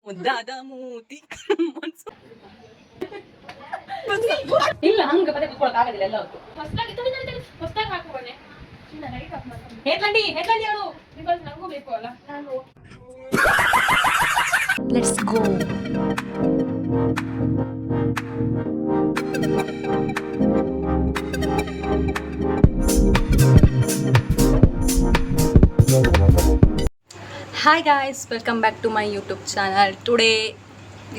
ಮುದ್ದಾದ ಮೂತಿ ಇಲ್ಲ ಹಂಗ ಪದೇ ಕುತ್ಕೊಳಕ್ ಆಗೋದಿಲ್ಲ ಎಲ್ಲ ಹೊತ್ತು ಹೊಸದಾಗಿ ಹಾಕೋನೆ ಹೇತ್ಲಂಡಿ ಹೇಳು ಬಿಕಾಸ್ ನಂಗೂ ಬೇಕು ಅಲ್ಲ ನಾನು let's go. Hi guys, welcome back to my YouTube channel. Today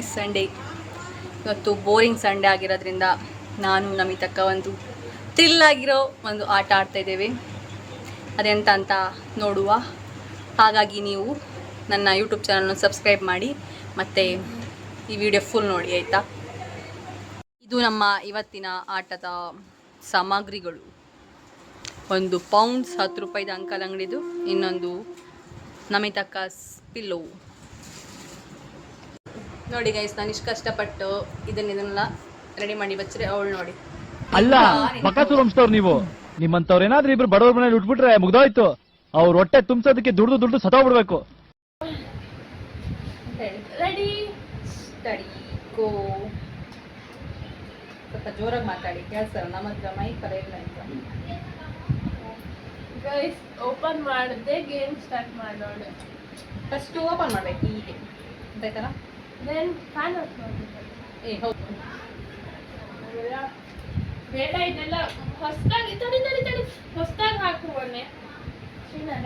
is Sunday. ಇವತ್ತು ಬೋರಿಂಗ್ ಸಂಡೇ ಆಗಿರೋದ್ರಿಂದ ನಾನು ನಮಿತಕ್ಕ ಒಂದು ಥ್ರಿಲ್ ಆಗಿರೋ ಒಂದು ಆಟ ಆಡ್ತಾಯಿದ್ದೇವೆ. ಅದೆಂತ ಅಂತ ನೋಡುವ. ಹಾಗಾಗಿ ನೀವು ನನ್ನ ಯೂಟ್ಯೂಬ್ ಚಾನಲ್ನ ಸಬ್ಸ್ಕ್ರೈಬ್ ಮಾಡಿ ಮತ್ತು ಈ ವಿಡಿಯೋ ಫುಲ್ ನೋಡಿ, ಆಯಿತಾ? ಇದು ನಮ್ಮ ಇವತ್ತಿನ ಆಟದ ಸಾಮಗ್ರಿಗಳು. ಒಂದು ಪೌಂಡ್ಸ್ 10 ರೂಪಾಯಿದ ಅಂಕಲ್ ಅಂಗಡಿದು, ಇನ್ನೊಂದು ನಮಿತಕ್ಕ ಪಿಲ್ಲೋ. ನೋಡಿ ಗೈಸ್, ನಾನು ಇಷ್ಟು ಕಷ್ಟಪಟ್ಟು ಇದನ್ನೆಲ್ಲ ರೆಡಿ ಮಾಡಿ ಬಚ್ಚರೆ ಅವಳು ನೋಡಿ. ಅಲ್ಲ ಬಕಾಸುರಂಸ್ತವ್ರು ನೀವು, ನಿಮ್ಮಂತವ್ರು ಏನಾದ್ರೂ ಇಬ್ರು ಬಡವ್ರ ಮನೇಲಿ ಉಟ್ಬಿಟ್ರೆ ಮುಗ್ದೋಯ್ತು. ಅವ್ರ ಹೊಟ್ಟೆ ತುಂಬಿಸೋದಕ್ಕೆ ದುಡ್ಡು ಸತ್ತೋಗ್ಬಿಡ್ಬೇಕು. ರೆಡಿ ಸ್ಟಡಿ ಗೋ. ಸ್ವಲ್ಪ ಜೋರಾಗಿ ಮಾತಾಡಿ, ಕೇಳಿಸ್ತಾರ. ನಮ್ಮ ಹತ್ರ ಮೈಕ್ ಇಲ್ಲ ಅಂತ. ಗೈಸ್, ಓಪನ್ ಮಾಡಿದೆ ಗೇಮ್ ಸ್ಟಾರ್ಟ್ ಮಾಡೋಣ. ಫಸ್ಟ್ ಓಪನ್ ಮಾಡ್ಬೇಕು ಹೀಗೆ, ಗೊತ್ತಾಯ್ತಲ್ಲ? ದೆನ್ ಫ್ಯಾನ್ ಆಫ್ ಮಾಡಬೇಕು. ಹೌದು, ಬೇಡ, ಇದೆಲ್ಲ ಹೊಸದಾಗಿ ತಡಿ ಹೊಸದಾಗಿ ಹಾಕುವನೆ.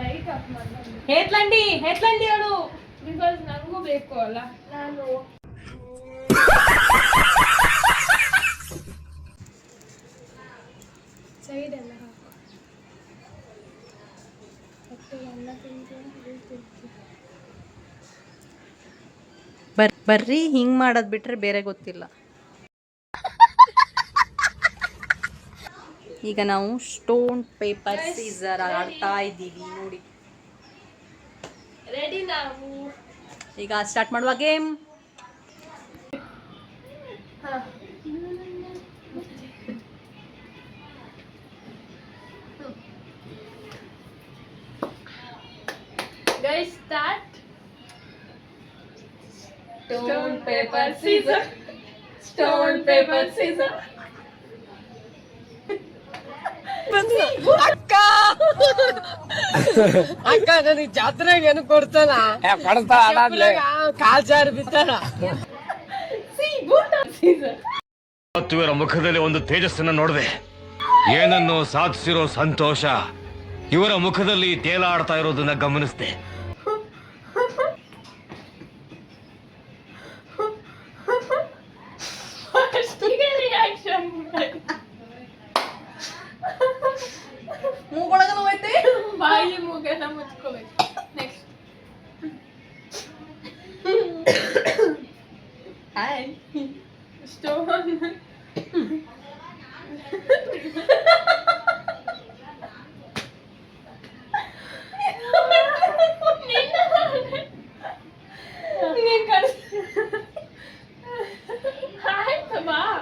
ಲೈಟ್ ಆಫ್ ಮಾಡೋಣ. ಹೇತ್ಲಂಡಿ ಅವಳು. ಬಿಕಾಸ್ ನಂಗೂ ಬೇಕು ಅಲ್ಲ, ನಾನು ಸೈಡ್ ಎಲ್ಲ ಬರ್ರಿ ಹಿಂಗ್ ಮಾಡೋದ್ ಬಿಟ್ರೆ ಬೇರೆ ಗೊತ್ತಿಲ್ಲ. ಈಗ ನಾವು ಸ್ಟೋನ್ ಪೇಪರ್ ಸೀಸರ್ ಆಡ್ತಾ ಇದ್ದೀವಿ ನೋಡಿ. ರೆಡಿ ನಾವು ಈಗ ಸ್ಟಾರ್ಟ್ ಮಾಡುವ game. Guys, start. Stone, paper, scissor. Stone, paper, scissor. ಅಕ್ಕ ನನಗೆ ಜಾತ್ರೆಗೆ ಏನು ಕೊಡ್ತಾನ ಕಾಲ್ ಜಾರಿ ಬಿತ್ತಾನ. ಇವರ ಮುಖದಲ್ಲಿ ಒಂದು ತೇಜಸ್ಸನ್ನ ನೋಡಿದೆ. ಏನನ್ನು ಸಾಧಿಸಿರೋ ಸಂತೋಷ ಇವರ ಮುಖದಲ್ಲಿ ತೇಲಾಡ್ತಾ ಇರೋದನ್ನ ಗಮನಿಸಿದೆ. ಮೂಗೊಳಗನು ಹೋಯ್ತೆ, ಬಾಯಿ ಮೂಗೆಲ್ಲ ಮುಚ್ಕೋಬೇಕು. Next stone.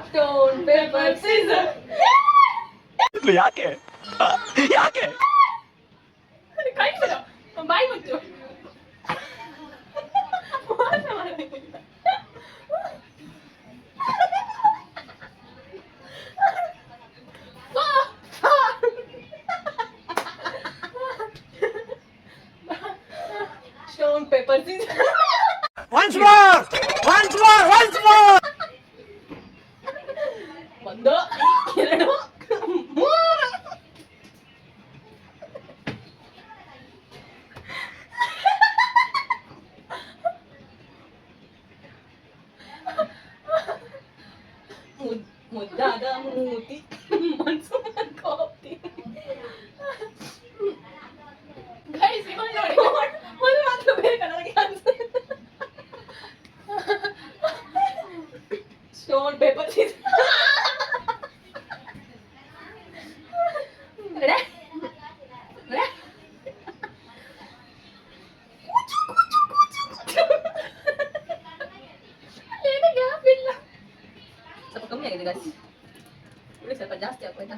Stone paper scissor. ಯಾಕೆ ಕೈ ಬಿಡು, ಬಾಯಿ ಮುಚ್ಚು. Stone paper scissor. Once more! ಒಂದು, ಎರಡು, ಮೂರು. ಮುದ್ದಾದ ಮೂತಿ ಮನ್ಸು ಕೋತಿ. ಗೈಸ್, ಇವನ್ ನೋಡಿ, ಒಂದು ಮಾತ್ರ ಬೇಕು ನನಗೆ. Stone paper scissor. ಸ್ವಲ್ಪ ಕಮ್ಮಿ ಆಗಿದೆ ಗಾಯ್ಸ್, ಸ್ವಲ್ಪ ಜಾಸ್ತಿ ಆಗೋಯ್ತಾ?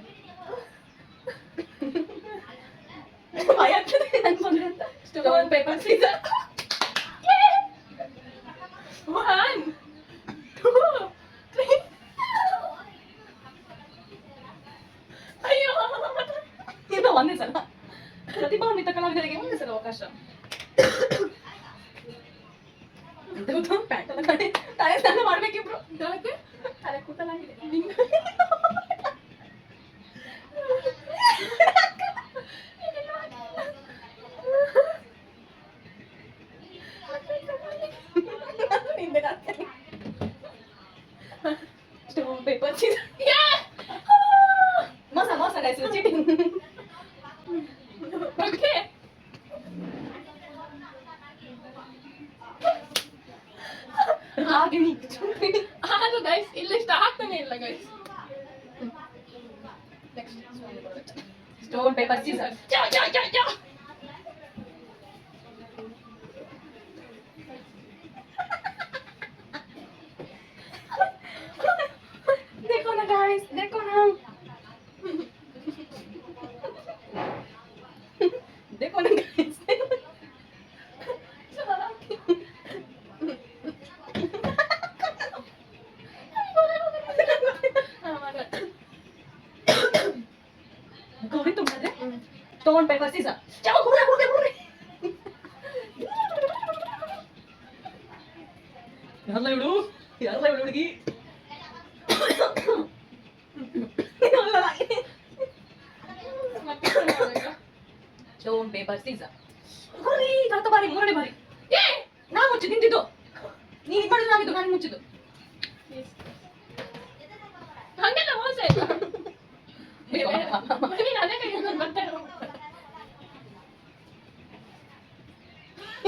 Stone paper Caesar. 1, 2, 3. ಅಯ್ಯೋ ಇದು ಒಂದೇ ಸಲ ಪ್ರತಿಭಾನ್ವಿತ ಕಲಾವಿದರಿಗೆ ಒಂದೇ ಸಲ ಅವಕಾಶ. ಪ್ಯಾಂಟ್ ಎಲ್ಲ ತಲೆ ಸ್ನಾನ ಮಾಡ್ಬೇಕಿಬ್ರು. ಯಾಕೆ ತಲೆ ಕೂತಲಾಗಿದೆ. ಸ್ಟೋನ್ ಪೇಪರ್ ಮೋಸ ಮೋಸ ಗೈಸ್, ಚೀಟಿಂಗ್. ಓಕೆ ಹಾಗೆ ಆದ್ರೂ ಗೈಸ್ ಇಲ್ಲಿ ಇಷ್ಟ ಆಗ್ತಾನೆ ಇಲ್ಲ ಗೈಸ್. Stone paper Caesar. देखो ना गाइस, देखो ना, देखो ना गाइस. गौरी तुम कर रहे स्टोन पेपर सीजर. चलो घूरे घूरे घूरे. यार ला हुಡುಗಿ. Stone paper scissor. ಗುರಿ ಕಳ್ತ ಬಾರಿ, ಮೂರನೇ ಬಾರಿ. ನಾ ಮುಚ್ಚಿ ನಿಂತಿದ್ದು, ನೀನ್ ಇದು ಮಾಡಿದ್ದು, ನಾನಿದ್ದು, ನಾನು ಮುಚ್ಚಿದ್ದು. ಹಂಗೆಲ್ಲ ಮೋಸ ಇಲ್ಲ. ನೀನ್ ಅದೇ ಕೈ ಬರ್ತಾ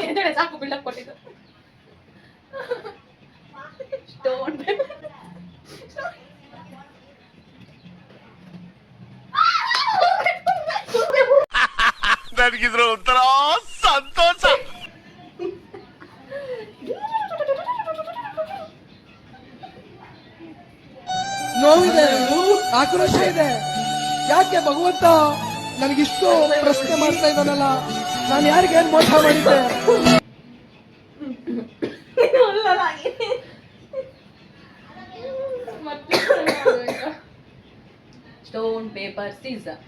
ಎದ್ದೇಳೆ, ಸಾಕು ಬಿಲ್ಡಪ್ ಕೊಟ್ಟಿದ್ದು. ಸ್ಟೋನ್ ನನಗಿದ್ರ ಒಂಥರ ಸಂತೋಷ. ನೋವಿದೆ, ಆಕ್ರೋಶ ಇದೆ. ಯಾಕೆ ಭಗವಂತ ನನಗಿಷ್ಟು ಪ್ರಶ್ನೆ ಮಾಡ್ತಾ ಇದ್ದಾನಲ್ಲ, ನಾನು ಯಾರಿಗೇನ್ ಮೋಸ ಮಾಡಿದ್ದೆ? Stone paper scissor.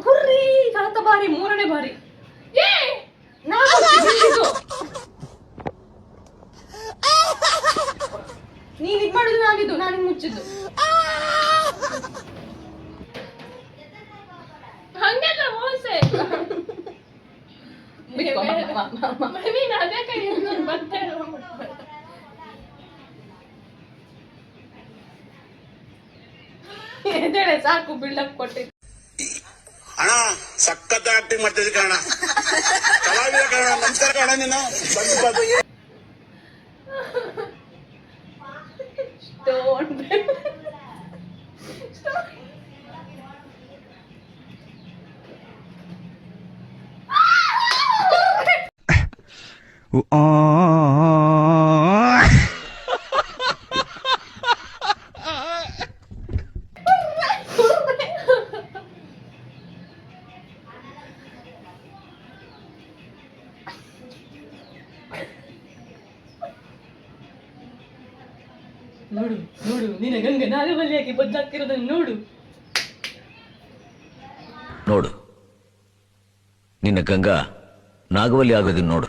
ಗುರ್ರಿ ಕಳ್ತ ಬಾರಿ, ಮೂರನೇ ಬಾರಿ. ನಾ ಮುಚ್ಚಿದ್ದು, ನೀನ್ ಇದು ಮಾಡಿದ್ದು, ನಾನಿದ್ದು, ನಾನು ಮುಚ್ಚಿದ್ದು. ಹಂಗೆಲ್ಲ ಮೋಸ ಇಲ್ಲ. ನೀನ್ ಅದೇ ಕೈ ಬರ್ತಾ ಎದ್ದೇಳೆ, ಸಾಕು ಬಿಲ್ಡಪ್ ಕೊಟ್ಟಿದ್ದು. ಅಣ್ಣ ಸಖತ್ ಆಕ್ಟಿಂಗ್ ಮಾಡ್ತಿದ್ದೆ ಕಣ, ಕಲಾವಿದ ಕಣ, ನಮಸ್ಕಾರ ಕಣ ನೀನು. ಸ್ಟೋನ್ ನೋಡು ನೋಡು, ನಿನ್ನ ಗಂಗೆ ನಾಗವಲ್ಲಿಯಾಗಿ ಬದಲಾಗ್ತಿರೋದನ್ನು ನೋಡು. ನೋಡು, ನಿನ್ನ ಗಂಗಾ ನಾಗವಲ್ಲಿ ಆಗೋದನ್ನ ನೋಡು.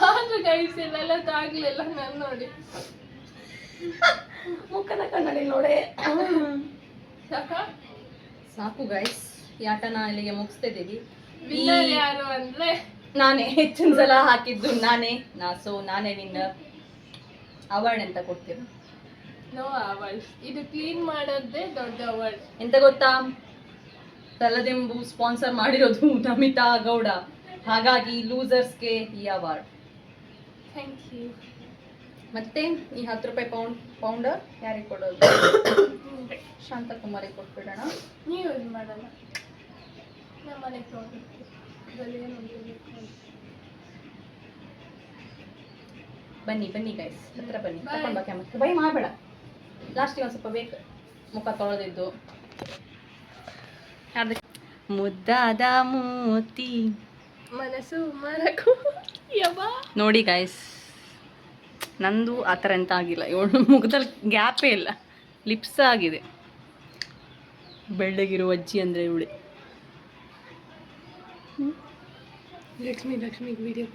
ಆದ್ರೂ ಗೈಸ್ ಇಲ್ಲೆಲ್ಲ ತಾಗ್ಲಿಲ್ಲ ನಾನು ನೋಡಿ. ಮುಖದ ಕನ್ನಡಿ ನೋಡೆ. ಸಾಕ ಸಾಕು ಗೈಸ್, ಈ ಆಟನ ಇಲ್ಲಿಗೆ ಮುಗಿಸ್ತಾ ಇದ್ದೀವಿ. ವಿನ್ನರ್ ಯಾರು ಅಂದ್ರೆ ನಾನೇ, ಹೆಚ್ಚಿನ ಸಲ ಹಾಕಿದ್ದು ನಾನೇ. ನಾನೇ ವಿನ್ನರ್. ಅವಾರ್ಡ್ ಎಂತ ಕೊಡ್ತೀರಾ? ನೋ ಅವಾರ್ಡ್, ಇದು ಕ್ಲೀನ್ ಮಾಡೋದೇ ದೊಡ್ಡ ಅವಾರ್ಡ್. ಎಂತ ಗೊತ್ತಾ, ತಲದೆಂಬು ಸ್ಪಾನ್ಸರ್ ಮಾಡಿರೋದು ನಮಿತಾ ಗೌಡ. ಹಾಗಾಗಿ ಲೂಸರ್ಸ್ಗೆ ಈ ಅವಾರ್ಡ್. Thank you. ಮತ್ತೆ ಈ 10 ರೂಪಾಯಿ ಪೌಂಡರ್ ಯಾರಿಗೆ ಕೊಡೋದು? ಶಾಂತಕುಮಾರಿಗೆ ಕೊಟ್ಬಿಡೋಣ. ನೀವು ಯೂಸ್ ಮಾಡಲ್ಲ, ನಮ್ಮ ಮನೆಗೆ ತಗೊಂಡು ಬನ್ನಿ ಬನ್ನಿ ಗೈಸ್, ಹತ್ರ ಬನ್ನಿ, ತಗೊಂಡ್ ಬಾ ಕ್ಯಾಮರಾ. ಬೈ ಮಾಡಬೇಡ, ಲಾಸ್ಟಿಗೆ ಒಂದು ಸ್ವಲ್ಪ ಬೇಕು ಮುಖ ತೊಳೆದಿದ್ದು. ಮುದ್ದಾದ ಮೂತಿ ಮನಸ್ಸು ಮರಕು ಯಬ್ಬಾ. ನೋಡಿ ಗಾಯ್ಸ್, ನಂದು ಆ ಥರ ಎಂತ ಆಗಿಲ್ಲ, ಇವಳು ಮುಖದಲ್ಲಿ ಗ್ಯಾಪೇ ಇಲ್ಲ, ಲಿಪ್ಸ್ ಆಗಿದೆ. ಬೆಳ್ಳಗಿರುವ ಅಜ್ಜಿ ಅಂದರೆ ಇವಳೆ. ಲಕ್ಷ್ಮಿ ವಿಡಿಯೋ.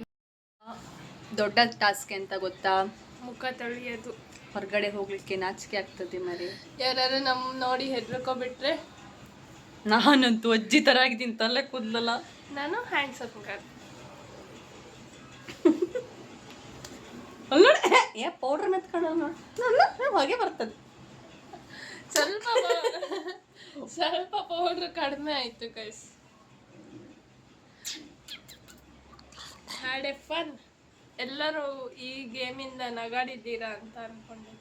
ದೊಡ್ಡ ಟಾಸ್ಕ್ ಅಂತ ಗೊತ್ತಾ? ಮುಖ ತೊಳೆಯೋದು. ಹೊರಗಡೆ ಹೋಗ್ಲಿಕ್ಕೆ ನಾಚಿಕೆ ಆಗ್ತದೆ ಮರಿ. ಯಾರು ನಮ್ ನೋಡಿ ಹೆದ್ರಕೋಬಿಟ್ರೆ ನಾನಂತೂ ಅಜ್ಜಿ ಥರ ಆಗಿದ್ದೀನಿ, ತಲೆ ಕೂದಲಲ್ಲ. ನಾನು ಹ್ಯಾಂಡ್ಸಪ್ ಗರ್ಲ್. ಅಲ್ಲ ಏ ಪೌಡ್ರ್ ಮೆತ್ಕೊಳ್ಳೋದು ನೋಡಿ, ಹೊಗೆ ಬರ್ತದೆ. ಸ್ವಲ್ಪ ಪೌಡ್ರ್ ಕಡಿಮೆ ಆಯ್ತು ಗೈಸ್. Had A fun. ಎಲ್ಲರೂ ಈ ಗೇಮಿಂದ ನಗಾಡಿದ್ದೀರಾ ಅಂತ ಅನ್ಕೊಂಡಿದ್ದೀನಿ.